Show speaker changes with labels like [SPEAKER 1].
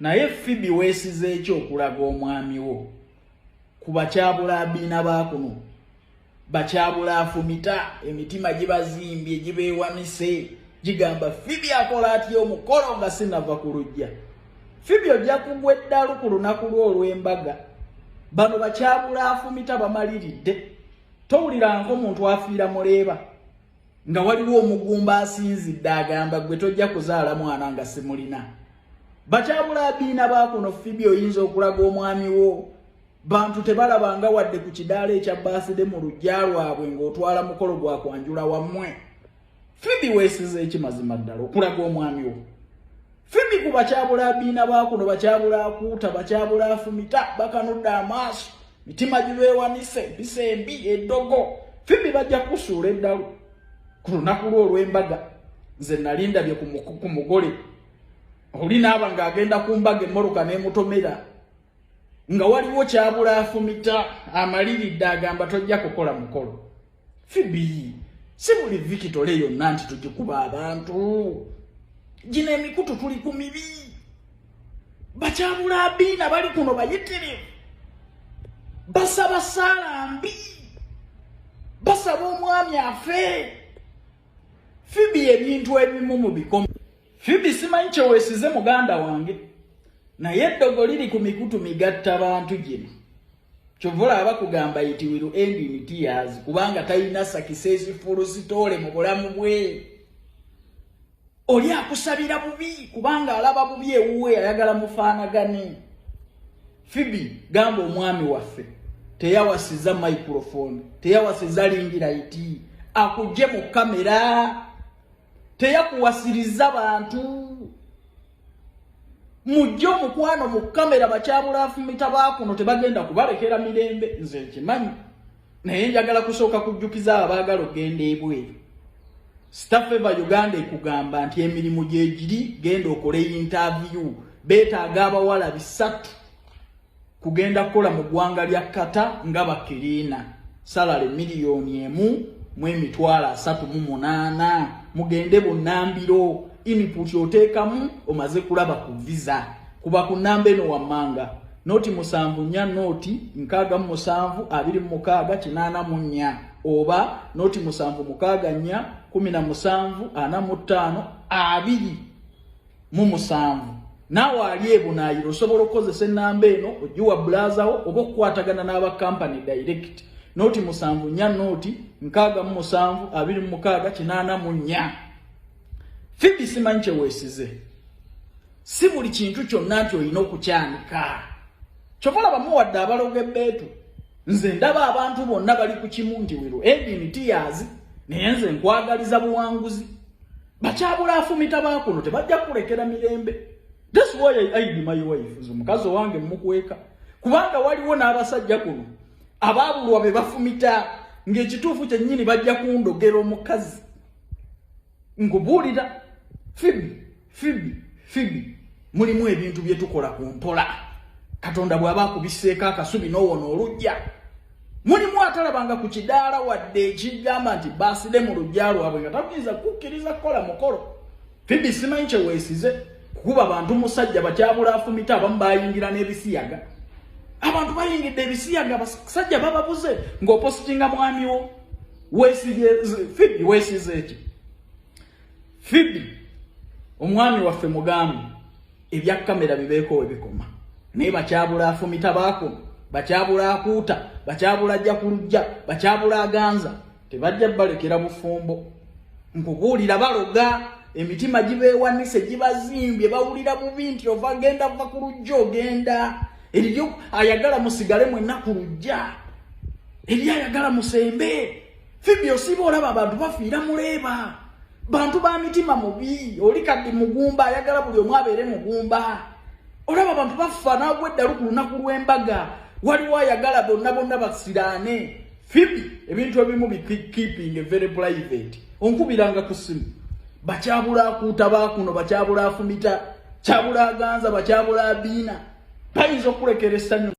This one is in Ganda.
[SPEAKER 1] naye Phoebe weesize ekyo okulaga omwami wo kuba kyabula abina bakuno bakyabula afumita emitima gibazimbye gibeewanise gigamba Phoebe akola atya omukolo nga sinava ku lujja. Phoebe ojja kugwa eddalu ku lunaku lw'olw'embaga bano bakyabula afumita bamaliridde. Towuliranko omuntu afiira muleeba nga waliwo omugumba asinzidde agamba gwe tojja kuzaala mwana nga simulina. Bakyabula abiina bakuno Phoebe oyinza okulaga omwami wo bantu tebalabanga wadde ku kidaala ekya baaside mu lujja lwabwe ng'otwala mukolo gwa kwanjula wammwe. Phoebe weesize ekimazima ddala okulaga omwami wo. Phoebe ku bakyabula abiina bakuno bakyabula akuuta bakyabula afumita bakanudde amaaso mitima gibeewanise empisa embi eddogo. Phoebe bajja kusuula eddalu ku lunaku lw'olw'embaga. Nze nali ndabye ku mugole oli naaba ng'agenda ku mbaga emmoloka n'emutomera nga waliwo kyabula afumita amaliridde agamba tojja kukola mukolo. Phoebe si buli vikitole yonna nti tugikuba abantu. Gino emikutu tuli ku mibi. Bakyabula abiina bali kuno bayitirivu basaba ssaala mbi basaba omwami afe. Phoebe ebintu ebimu mu bikomo. Phoebe simanyi kyeweesize muganda wange naye eddogo liri ku mikutu migatta bantu gino kyovula abakugamba iti will end in tears kubanga talina success full story mu bulamu bwe. Oli akusabira bubi kubanga alaba bubi ewuwe ayagala mufaanagane. Phoebe gamba omwami waffe teyawasiza microphone teyawasiza lingira iti akujje mu kamera teyakuwasiriza bantu mujjo mukwano mu kamera bakyabula afumita bakuno tebagenda kubalekera mirembe. Nze nkimanyi naye njagala kusooka kujjukiza abaagala ogenda ebweru. Staffeva Uganda ekugamba nti emirimu gye giri genda okole interview beetaaga abawala 3 kugenda kukola mu ggwanga lya Kata nga bakiriina salary $1,338,000 mugende bunnambiro input oteekamu omaze kulaba ku visa kuba ku nnamba eno wammanga noti 74 noti 672684 oba noti 76 1745 nawe ali ebunayiro osobola okukozesa ennamba eno ogiwa blazawo oba okukwatagana n'aba company direct noti 74 noti 672684. Phoebe simanyi kyeweesize si buli kintu kyonna nti olina okukyanika kyovola bamuwadde abalogo ebbeetu. Nze ndaba abantu bonna bali ku kimu nti will end in tears naye nze nkwagaliza buwanguzi. Bakyabula afumita bakuno tebajja kulekera mirembe. That's why I hide my wife. Omukazi wange mukweka kubanga waliwo n'abasajja kuno abaabulwa be bafumita ng'ekituufu kyennyini bajja kundogera omukazi. Nkubuulira Phoebe mulimu ebintu bye tukola ku mpola. Katonda bw'aba akubiseeko akasubi n'owona olujja. Mulimu atalabanga ku kidaala wadde ekigamba nti baaside mu lujja lwabwe nga takuyinza kukkiriza kukola mukolo. Phoebe simanyi kyeweesize kuba abantu musajja bakyabula afumita abamu bayingira n'ebisiyaga. Abantu bayingidde ebisiyaga basajja bababuze ng'opositinga mwami wo. Phoebe weesize eki. Phoebe omwami waffe mugambi ebya kamera bibeeko ebikoma naye bakyabula afumita bakuno bakyabula akuuta bakyabula ajja ku lujja bakyabula aganza tebajja balekera bufumbo. Nkubuulira baloga emitima gibeewanise gibazimbye bawulira bubi nti ova genda va ku lujja ogenda eriyo ayagala musigale mwenna ku lujja eriyo ayagala musembe. Phoebe osiba olaba abantu bafiira muleeba bantu ba mitima mubi oli kadde mugumba ayagala buli omu abeere mugumba. Olaba abantu bafa naagwa eddalu ku lunaku lw'embaga waliwo ayagala bonna basiraane. Phoebe ebintu ebimu keeping very private onkubiranga ku simu. Bakyabula akuuta bakuno bakyabula afumita kyabula aganza bakyabula abiina bayinza okulekera essanyu.